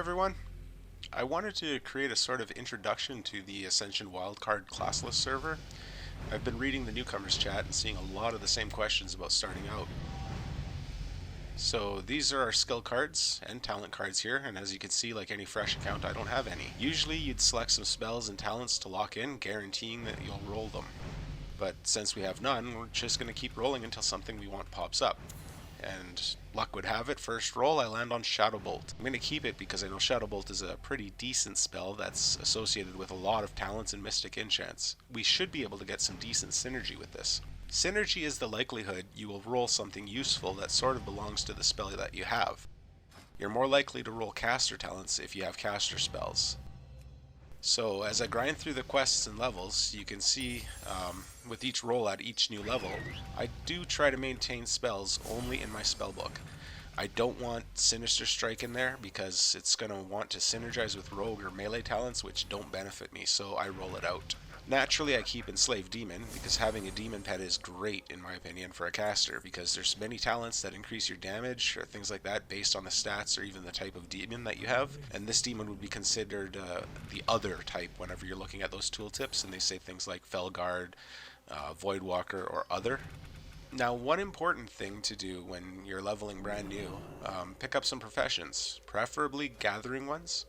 everyone. I wanted to create a sort of introduction to the Ascension Wildcard Classless server. I've been reading the newcomers chat and seeing a lot of the same questions about starting out. So these are our skill cards and talent cards here, and as you can see, like any fresh account, I don't have any. Usually you'd select some spells and talents to lock in, guaranteeing that you'll roll them. But since we have none, we're just going to keep rolling until something we want pops up. And luck would have it, first roll I land on Shadow Bolt. I'm going to keep it because I know Shadow Bolt is a pretty decent spell that's associated with a lot of talents and mystic enchants. We should be able to get some decent synergy with this. Synergy is the likelihood you will roll something useful that sort of belongs to the spell that you have. You're more likely to roll caster talents if you have caster spells. So as I grind through the quests and levels, you can see with each roll at each new level, I do try to maintain spells only in my spellbook. I don't want Sinister Strike in there because it's going to want to synergize with rogue or melee talents which don't benefit me, so I roll it out. Naturally I keep Enslaved Demon because having a demon pet is great in my opinion for a caster because there's many talents that increase your damage or things like that based on the stats or even the type of demon that you have, and this demon would be considered the other type whenever you're looking at those tooltips and they say things like Felguard, Voidwalker or other. Now one important thing to do when you're leveling brand new, pick up some professions, preferably gathering ones.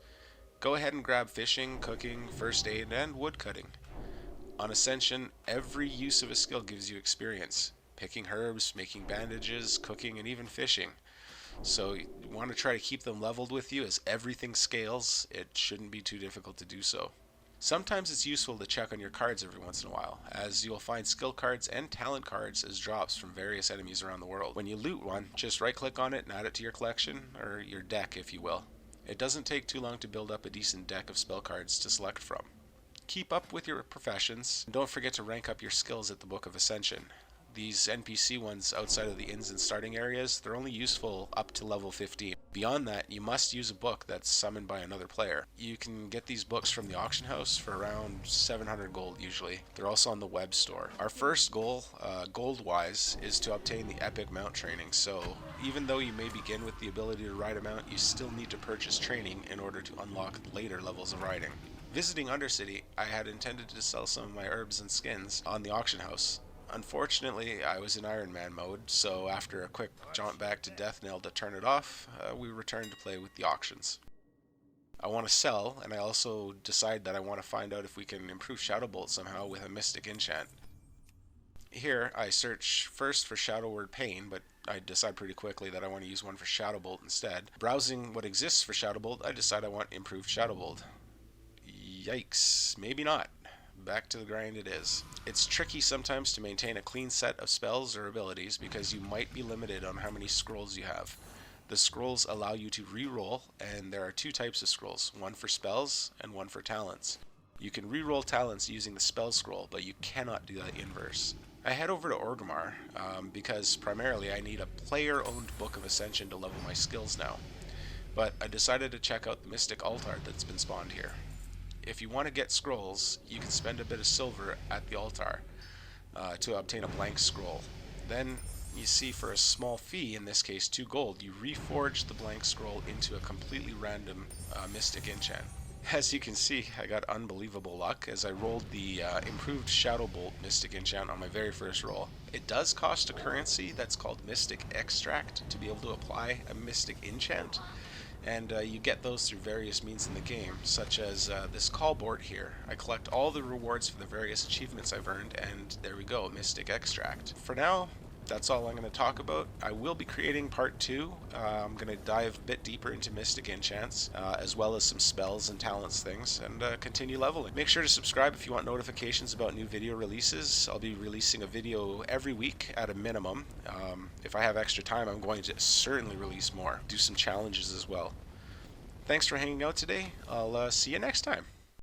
Go ahead and grab fishing, cooking, first aid, and woodcutting. On Ascension, every use of a skill gives you experience. Picking herbs, making bandages, cooking, and even fishing. So you want to try to keep them leveled with you as everything scales. It shouldn't be too difficult to do so. Sometimes it's useful to check on your cards every once in a while, as you'll find skill cards and talent cards as drops from various enemies around the world. When you loot one, just right click on it and add it to your collection, or your deck if you will. It doesn't take too long to build up a decent deck of spell cards to select from. Keep up with your professions, and don't forget to rank up your skills at the Book of Ascension. These NPC ones outside of the inns and starting areas, they're only useful up to level 15. Beyond that, you must use a book that's summoned by another player. You can get these books from the auction house for around 700 gold usually. They're also on the web store. Our first goal, gold-wise, is to obtain the epic mount training, so even though you may begin with the ability to ride a mount, you still need to purchase training in order to unlock later levels of riding. Visiting Undercity, I had intended to sell some of my herbs and skins on the auction house. Unfortunately, I was in Iron Man mode, so after a quick jaunt back to Deathnail to turn it off, we returned to play with the auctions. I want to sell, and I also decide that I want to find out if we can improve Shadow Bolt somehow with a mystic enchant. Here, I search first for Shadow Word Pain, but I decide pretty quickly that I want to use one for Shadow Bolt instead. Browsing what exists for Shadow Bolt, I decide I want improved Shadow Bolt. Yikes, maybe not. Back to the grind it is. It's tricky sometimes to maintain a clean set of spells or abilities because you might be limited on how many scrolls you have. The scrolls allow you to re-roll, and there are two types of scrolls, one for spells and one for talents. You can re-roll talents using the spell scroll, but you cannot do that inverse. I head over to Orgrimmar because primarily I need a player-owned Book of Ascension to level my skills now. But I decided to check out the Mystic Altar that's been spawned here. If you want to get scrolls, you can spend a bit of silver at the altar to obtain a blank scroll. Then you see for a small fee, in this case 2 gold, you reforge the blank scroll into a completely random mystic enchant. As you can see, I got unbelievable luck as I rolled the improved Shadow Bolt mystic enchant on my very first roll. It does cost a currency that's called Mystic Extract to be able to apply a mystic enchant. And you get those through various means in the game, such as this call board here. I collect all the rewards for the various achievements I've earned, and there we go, Mystic Extract. For now, that's all I'm going to talk about. I will be creating part 2. I'm going to dive a bit deeper into Mystic Enchants, as well as some spells and talents things, and continue leveling. Make sure to subscribe if you want notifications about new video releases. I'll be releasing a video every week at a minimum. If I have extra time, I'm going to certainly release more. Do some challenges as well. Thanks for hanging out today. I'll see you next time.